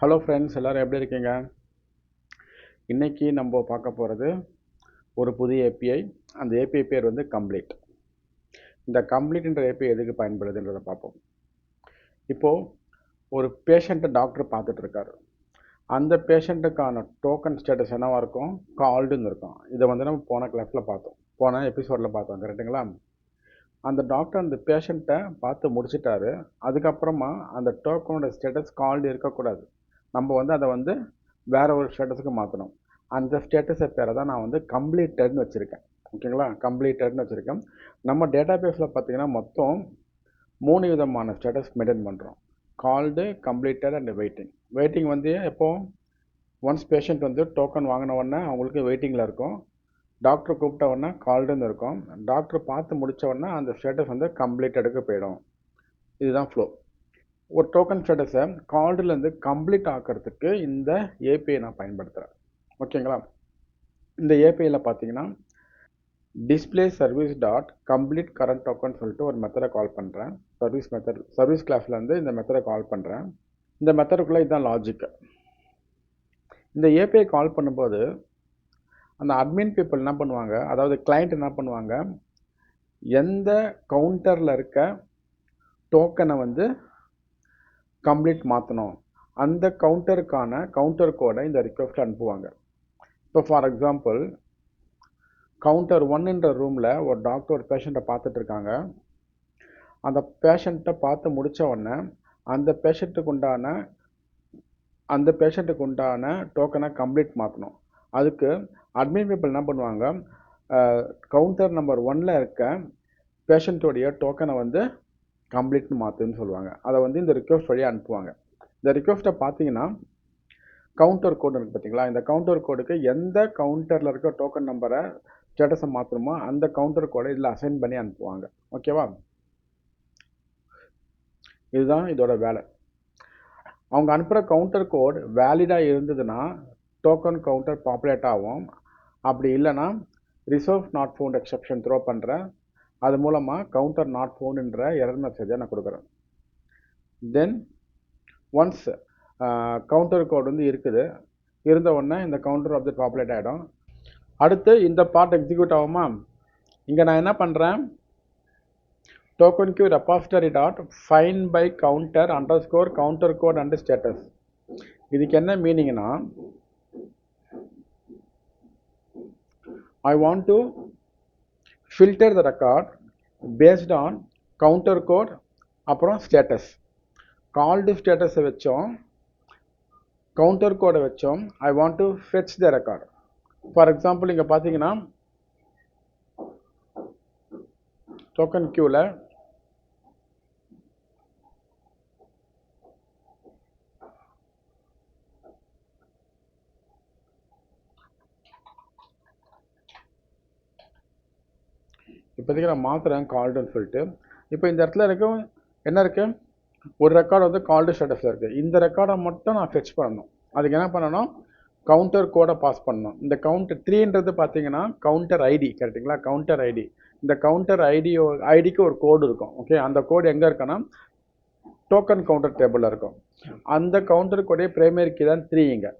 Hello friends, எல்லோரும் எப்படி இருக்கீங்க? இன்றைக்கி நம்ம பார்க்க போகிறது ஒரு புதிய ஏபிஐ. அந்த ஏபிஐ பேர் வந்து கம்ப்ளீட். இந்த கம்ப்ளீட்ன்ற ஏபிஐ எதுக்கு பயன்படுதுன்றதை பார்ப்போம். இப்போது ஒரு பேஷண்ட்டை டாக்டர் பார்த்துட்ருக்காரு. அந்த பேஷண்ட்டுக்கான டோக்கன் ஸ்டேட்டஸ் என்னவாக இருக்கும்? கால்டுன்னு இருக்கும். இதை வந்து நம்ம போன கிளாஸில் பார்த்தோம், போன எபிசோடில் பார்த்தோம், கரெக்டுங்களா? அந்த டாக்டர் அந்த பேஷண்ட்டை பார்த்து முடிச்சிட்டாரு. அதுக்கப்புறமா அந்த டோக்கனோட ஸ்டேட்டஸ் கால்டு இருக்கக்கூடாது. நம்ம வந்து அதை வந்து வேறு ஒரு ஸ்டேட்டஸுக்கு மாற்றணும். அந்த ஸ்டேட்டஸை பேரை தான் நான் வந்து கம்ப்ளீட்டட்னு வச்சுருக்கேன். ஓகேங்களா? கம்ப்ளீட்டட்னு வச்சுருக்கேன். நம்ம டேட்டா பேஸில் பார்த்திங்கன்னா மொத்தம் 3 விதமான ஸ்டேட்டஸ் மெயின்டைன் பண்ணுறோம். Called, completed and waiting. Waiting வந்து எப்போது ஒன்ஸ் பேஷண்ட் வந்து டோக்கன் வாங்கின உடனே அவங்களுக்கு வெயிட்டிங்கில் இருக்கும். டாக்டர் கூப்பிட்ட உடனே கால்டுன்னு இருக்கும். டாக்டர் பார்த்து முடித்த உடனே அந்த ஸ்டேட்டஸ் வந்து கம்ப்ளீட்டடுக்கு போயிடும். இதுதான் ஃப்ளோ. ஒரு டோக்கன் ஸ்டேட்டஸை கால்டுலேருந்து கம்ப்ளீட் ஆக்கிறதுக்கு இந்த ஏபிஐ நான் பயன்படுத்துகிறேன். ஓகேங்களா? இந்த ஏபிஐயில் பார்த்தீங்கன்னா display service dot complete current token சொல்லிட்டு ஒரு மெத்தடை கால் பண்ணுறேன். சர்வீஸ் கிளாஸ்லேருந்து இந்த மெத்தடை கால் பண்ணுறேன். இந்த மெத்தடுக்குள்ளே இதுதான் லாஜிக்கு. இந்த ஏபிஐ கால் பண்ணும்போது அந்த அட்மின் பீப்புள் என்ன பண்ணுவாங்க, அதாவது கிளைண்ட் என்ன பண்ணுவாங்க, எந்த கவுண்டரில் இருக்க டோக்கனை வந்து கம்ப்ளீட் மாற்றணும், அந்த கவுண்டருக்கான கவுண்டர் கோடை இந்த ரிக்வெஸ்ட்டில் அனுப்புவாங்க. இப்போ ஃபார் எக்ஸாம்பிள், கவுண்டர் 1ன்ற ரூமில் ஒரு டாக்டர் ஒரு பேஷண்ட்டை பார்த்துட்ருக்காங்க. அந்த பேஷண்ட்டை பார்த்து முடித்த உடனே அந்த பேஷண்ட்டுக்கு உண்டான டோக்கனை கம்ப்ளீட் மாற்றணும். அதுக்கு அட்மின் பீப்புள் என்ன பண்ணுவாங்க, கவுண்டர் நம்பர் 1ல் இருக்க பேஷண்ட்டோடைய டோக்கனை வந்து கம்ப்ளீட்னு மாற்றுன்னு சொல்லுவாங்க. அதை வந்து இந்த ரிக்வெஸ்ட் வழியாக அனுப்புவாங்க. இந்த ரிக்வெஸ்ட்டை பார்த்தீங்கன்னா கவுண்டர் கோடு இருக்குது பார்த்தீங்களா? இந்த கவுண்டர் கோடுக்கு எந்த கவுண்டரில் இருக்க டோக்கன் நம்பரை ஸ்டேட்டஸை மாற்றணுமோ அந்த கவுண்டர் கோடை இதில் அசைன் பண்ணி அனுப்புவாங்க. ஓகேவா? இதுதான் இதோட வேலை. அவங்க அனுப்புகிற கவுண்டர் கோட் வேலிடாக இருந்ததுன்னா டோக்கன் கவுண்டர் பாப்புலேட் ஆகும். அப்படி இல்லைன்னா reserve not found exception throw பண்ணுறேன். அது மூலமாக கவுண்டர் நாட் ஃபவுண்டுன்ற எரர் மெசேஜை நான் கொடுக்குறேன். தென் ஒன்ஸ் கவுண்டர் கோட் வந்து இருந்த உடனே இந்த கவுண்டர் ஆப்ஜெக்ட் பாப்புலேட் ஆகிடும். அடுத்து இந்த பார்ட் எக்ஸிக்யூட் ஆகுமா? இங்கே நான் என்ன பண்ணுறேன், token queue repository dot find by counter underscore counter code and status. இதுக்கு என்ன மீனிங்னா, I want to filter the record based on counter code அப்புறம் ஸ்டேட்டஸ். கால்டு ஸ்டேட்டஸை வச்சோம், கவுண்டர் கோடை வச்சோம். I want to fetch the record. For example இங்கே பார்த்தீங்கன்னா டோக்கன் கியூவில் இப்போதைக்கு நான் மாற்றுறேன் கால்டுன்னு சொல்லிட்டு. இப்போ இந்த இடத்துல இருக்கும் என்ன இருக்குது, ஒரு ரெக்கார்டு வந்து கால்டு ஸ்டேட்டஸில் இருக்குது. இந்த ரெக்கார்டை மட்டும் நான் ஃபெச் பண்ணணும். அதுக்கு என்ன பண்ணணும், கவுண்டர் கோடை பாஸ் பண்ணணும். இந்த கவுண்டர் 3ன்றது பார்த்தீங்கன்னா கவுண்டர் ஐடி, கரெக்டுங்களா? Counter ID. இந்த கவுண்டர் ஐடிக்கு ஒரு கோடு இருக்கும். ஓகே, அந்த கோடு எங்கே இருக்குன்னா டோக்கன் கவுண்டர் டேபிளில் இருக்கும். அந்த கவுண்டர் கோடைய பிரைமரி கீ தான் 3 இங்கே.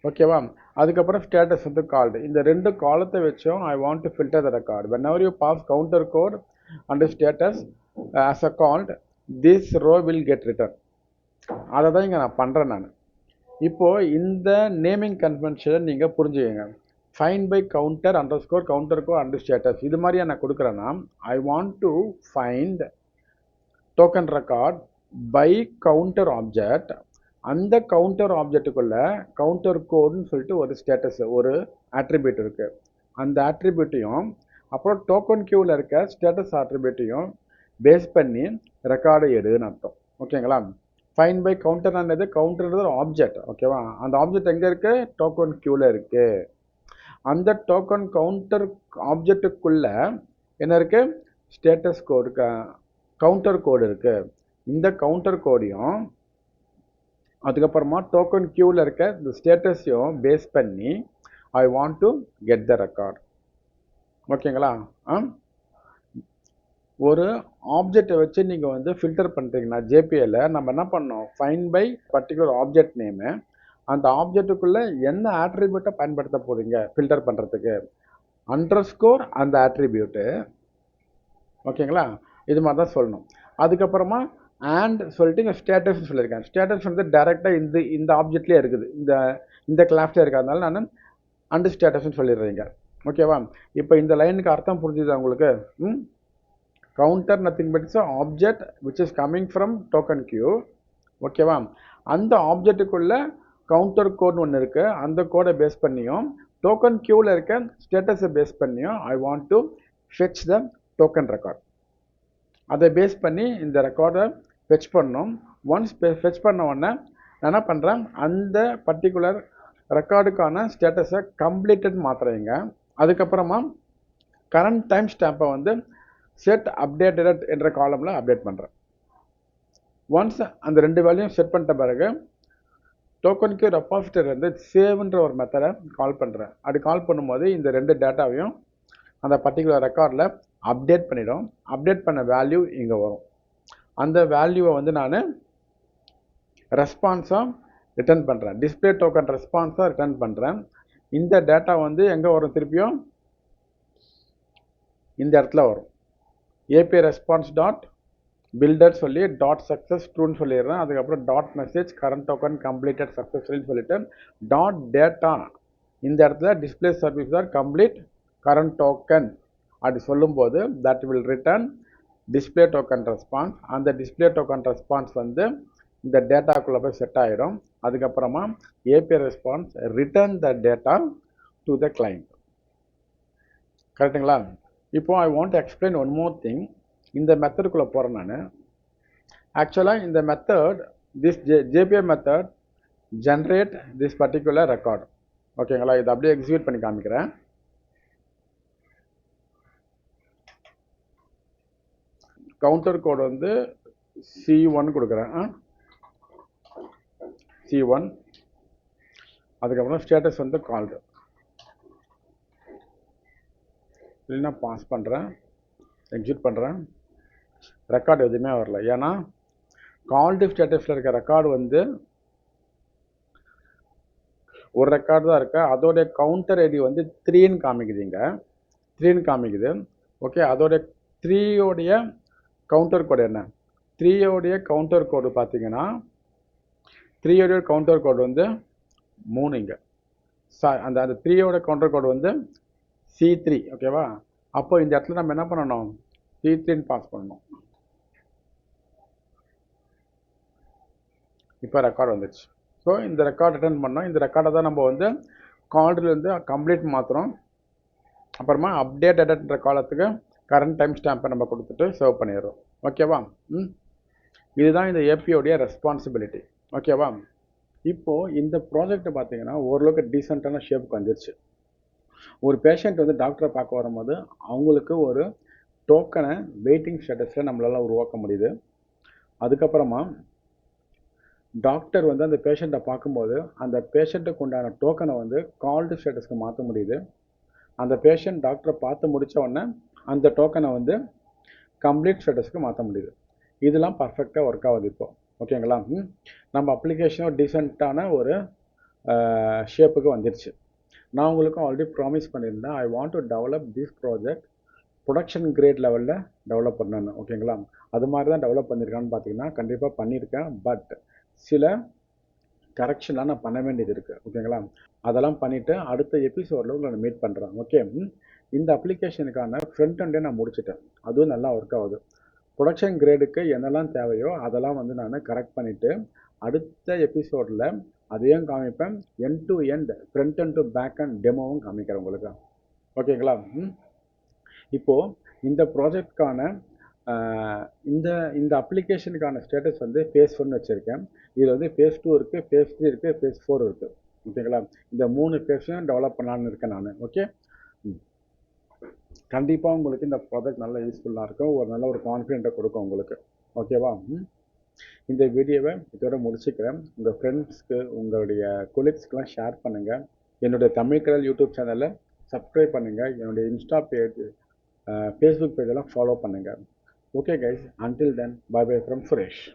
ஓகேவா? அதுக்கப்புறம் ஸ்டேட்டஸ் வந்து கால்டு. இந்த 2 காலத்தை வச்சும் ஐ want to filter the record. whenever you pass counter code and status as a called, this row will get returned. அதை தான் இங்கே நான் பண்ணுறேன். நான் இப்போது இந்த நேமிங் கன்வென்ஷனை நீங்கள் புரிஞ்சுக்கங்க. Find by counter underscore counter code and status இது மாதிரியா நான் கொடுக்குறேன்னா, I want to find token record by counter object. அந்த கவுண்டர் ஆப்ஜெக்ட்டுக்குள்ள கவுண்டர் கோடுன்னு சொல்லிட்டு ஒரு ஸ்டேட்டஸ், ஒரு ஆட்ரிபியூட் இருக்குது. அந்த ஆட்ரிபியூட்டையும் அப்புறம் டோக்கன் கியூவில் இருக்க ஸ்டேட்டஸ் ஆட்ரிபியூட்டையும் பேஸ் பண்ணி ரெக்கார்டை எடுன்னு அர்த்தம். ஓகேங்களா? ஃபைன் பை கவுண்டர்ன்றது, கவுண்டர்ன்றது ஒரு ஆப்ஜெக்ட். ஓகேவா? அந்த ஆப்ஜெக்ட் எங்கே இருக்குது, டோக்கன் கியூவில் இருக்குது. அந்த டோக்கன் கவுண்டர் ஆப்ஜெக்ட்டுக்குள்ள என்ன இருக்குது, ஸ்டேட்டஸ் கோடு, கவுண்டர் கோடு இருக்குது. இந்த கவுண்டர் கோடையும் அதுக்கப்புறமா டோக்கன் கியூவில் இருக்க இந்த ஸ்டேட்டஸையும் பேஸ் பண்ணி ஐ want to get the record. ஓகேங்களா? ஒரு ஆப்ஜெக்டை வச்சு நீங்கள் வந்து ஃபில்டர் பண்ணுறீங்கன்னா ஜேபிஏல நம்ம என்ன பண்ணோம், find by particular object name, அந்த ஆப்ஜெக்ட்டுக்குள்ளே என்ன ஆட்ரிபியூட்டை பயன்படுத்த போகிறீங்க ஃபில்டர் பண்ணுறதுக்கு, அண்டர்ஸ்கோர் அந்த ஆட்ரிபியூட்டு. ஓகேங்களா, இது மாதிரி தான் சொல்லணும். அதுக்கப்புறமா அண்ட் சொல்லிட்டு இங்கே ஸ்டேட்டஸ் சொல்லியிருக்கேன். ஸ்டேட்டஸ் வந்து டைரெக்டாக இந்த ஆப்ஜெக்ட்லேயே இருக்குது, இந்த கிளாஸ்லேயே இருக்கிறதுனால நான் அண்டு ஸ்டேட்டஸ்ன்னு சொல்லிடுறீங்க. ஓகேவா, இப்போ இந்த லைனுக்கு அர்த்தம் புரிஞ்சுதா உங்களுக்கு? Counter nothing but it's object which is coming from token queue. ஓகேவா, அந்த ஆப்ஜெக்ட்டுக்குள்ளே கவுண்டர் கோட் ஒன்று இருக்குது, அந்த கோடை பேஸ் பண்ணியும் டோக்கன் கியூவில் இருக்க ஸ்டேட்டஸை பேஸ் பண்ணியும் ஐ want to fetch the token record. அதை பேஸ் பண்ணி இந்த ரெக்கார்டை ஃபெச் பண்ணணும். ஒன்ஸ் ஃபெச் பண்ண உடனே நான் என்ன பண்ணுறேன், அந்த பர்டிகுலர் ரெக்கார்டுக்கான ஸ்டேட்டஸை கம்ப்ளீட்டட் மாற்றுறீங்க. அதுக்கப்புறமா கரண்ட் டைம் ஸ்டாம்பை வந்து செட் அப்டேட்டட் என்ற காலமில் அப்டேட் பண்ணுறேன். ஒன்ஸ் அந்த ரெண்டு வேலையும் செட் பண்ணிட்ட பிறகு டோக்கனுக்கு ரெபாசிட்டரி வந்து சேவ்ன்ற ஒரு மெத்தடை கால் பண்ணுறேன். அப்படி கால் பண்ணும்போது இந்த ரெண்டு டேட்டாவையும் அந்த பர்டிகுலர் ரெக்கார்டில் அப்டேட் பண்ணிடும். அப்டேட் பண்ண வேல்யூ இங்கே வரும். அந்த வேல்யூவை வந்து நான் ரெஸ்பான்ஸாக ரிட்டர்ன் பண்ணுறேன், டிஸ்பிளே டோக்கன் ரெஸ்பான்ஸாக ரிட்டர்ன் பண்ணுறேன். இந்த டேட்டா வந்து எங்கே வரும், திருப்பியும் இந்த இடத்துல வரும். ஏபிஐ ரெஸ்பான்ஸ் டாட் பில்டர் சொல்லி டாட் சக்ஸஸ் ட்ரூன்னு சொல்லிடுறேன். அதுக்கப்புறம் dot message current token completed சக்ஸஸ்ஃபுல்னு சொல்லிட்டு டாட் டேட்டா இந்த இடத்துல display service or complete current token அப்படி சொல்லும்போது that will return display token response. அந்த டிஸ்பிளே டோக்கன் ரெஸ்பான்ஸ் வந்து இந்த டேட்டாக்குள்ளே போய் செட் ஆகிடும். அதுக்கப்புறமா API response return the data to the client. கரெக்டுங்களா? இப்போ I want to explain one more thing. இந்த மெத்தடுக்குள்ளே போகிறேன் நான். ஆக்சுவலாக இந்த method this JBI method generate this particular record. ஓகேங்களா, இதை அப்படியே எக்ஸிக்யூட் பண்ணி காமிக்கிறேன். கவுண்டர் கோடு வந்து C1 கொடுக்குறேன், C1. அதுக்கப்புறம் ஸ்டேட்டஸ் வந்து கால்டு, இல்லைன்னா பாஸ் பண்ணுறேன், எக்ஸிக்யூட் பண்ணுறேன். ரெக்கார்டு எதுவுமே வரல, ஏன்னா கால்டு ஸ்டேட்டஸில் இருக்க ரெக்கார்டு வந்து ஒரு ரெக்கார்டு தான் இருக்குது. அதோடைய கவுண்டர் ஐடி வந்து 3ன்னு காமிக்குதுங்க, 3ன்னு காமிக்குது. ஓகே, அதோடைய 3யோடைய கவுண்டர் கோடு என்ன, 3யோடைய கவுண்டர் கோடு பார்த்தீங்கன்னா 3யோடைய கவுண்டர் கோடு வந்து 3 இங்கே. அந்த 3யோட கவுண்டர் கோடு வந்து C3. ஓகேவா, அப்போ இந்த இடத்துல நம்ம என்ன பண்ணணும், C3ன்னு பாஸ் பண்ணணும். இப்போ ரெக்கார்டு வந்துடுச்சு. ஸோ இந்த ரெக்கார்டு ரிட்டர்ன் பண்ணோம். இந்த ரெக்கார்டை தான் நம்ம வந்து கால்டுலேருந்து கம்ப்ளீட் மாற்றுறோம். அப்புறமா அப்டேட்டட்ன்ற காலத்துக்கு கரண்ட் டைம் ஸ்டாம்பை நம்ம கொடுத்துட்டு சேவ் பண்ணிடுறோம். ஓகேவா, இதுதான் இந்த ஏபியோடைய ரெஸ்பான்சிபிலிட்டி. ஓகேவா, இப்போது இந்த ப்ராஜெக்ட் பார்த்தீங்கன்னா ஓரளவுக்கு டீசெண்டான ஷேப்புக்கு வந்துடுச்சு. ஒரு பேஷண்ட் வந்து டாக்டரை பார்க்க வரும்போது அவங்களுக்கு ஒரு டோக்கனை வெயிட்டிங் ஸ்டேட்டஸில் நம்மளால் உருவாக்க முடியுது. அதுக்கப்புறமா டாக்டர் வந்து அந்த பேஷண்ட்டை பார்க்கும்போது அந்த பேஷண்ட்டுக்கு உண்டான டோக்கனை வந்து கால்டு ஸ்டேட்டஸ்க்கு மாற்ற முடியுது. அந்த பேஷண்ட் டாக்டரை பார்த்து முடித்த உடனே அந்த டோக்கனை வந்து கம்ப்ளீட் ஸ்டேட்டஸ்க்கு மாற்ற முடியுது. இதெல்லாம் பர்ஃபெக்டாக ஒர்க் ஆகுது இப்போ. ஓகேங்களா, நம்ம அப்ளிகேஷனும் டீசெண்டான ஒரு ஷேப்புக்கு வந்துடுச்சு. நான் உங்களுக்கு ஆல்ரெடி ப்ராமிஸ் பண்ணியிருந்தேன், I want to develop this project production grade லெவலில் டெவலப் பண்ணணும். ஓகேங்களா, அது மாதிரி தான் டெவலப் பண்ணியிருக்கான்னு பார்த்தீங்கன்னா கண்டிப்பாக பண்ணியிருக்கேன். பட் சில கரெக்ஷன்லாம் நான் பண்ண வேண்டியது இருக்குது. ஓகேங்களா, அதெல்லாம் பண்ணிவிட்டு அடுத்த எபிசோடில் நான் மீட் பண்ணுறேன். ஓகே, இந்த அப்ளிகேஷனுக்கான ஃப்ரண்ட் எண்டே நான் முடிச்சிட்டேன், அதுவும் நல்லா ஒர்க் ஆகுது. ப்ரொடக்ஷன் கிரேடுக்கு என்னெல்லாம் தேவையோ அதெல்லாம் வந்து நான் கரெக்ட் பண்ணிவிட்டு அடுத்த எபிசோடில் அதையும் காமிப்பேன். End to end front and to back and டெமோவும் காமிக்கிறேன் உங்களுக்கு. ஓகேங்களா, இப்போது இந்த ப்ராஜெக்ட்கான இந்த அப்ளிகேஷனுக்கான ஸ்டேட்டஸ் வந்து ஃபேஸ் 1 வச்சுருக்கேன். இதில் வந்து ஃபேஸ் 2 இருக்குது, ஃபேஸ் 3 இருக்குது, ஃபேஸ் 4 இருக்குது. ஓகேங்களா, இந்த 3 ஃபேஸையும் டெவலப் பண்ணலான்னு இருக்கேன் நான். ஓகே, கண்டிப்பாக உங்களுக்கு இந்த ப்ராஜெக்ட் நல்லா யூஸ்ஃபுல்லாக இருக்கும், ஒரு நல்ல ஒரு கான்ஃபிடென்ட்டை கொடுக்கும் உங்களுக்கு. ஓகேவா, இந்த வீடியோவை இதோட முடிச்சுக்கிறேன். உங்கள் ஃப்ரெண்ட்ஸ்க்கு உங்களுடைய கொலீக்ஸ்க்கெலாம் ஷேர் பண்ணுங்கள். என்னுடைய தமிழ் கடல் யூடியூப் சேனலை சப்ஸ்கிரைப் பண்ணுங்கள். என்னுடைய இன்ஸ்டா பேஜ் ஃபேஸ்புக் பேஜெல்லாம் ஃபாலோ பண்ணுங்கள். Okay guys, until then, bye bye from Suresh.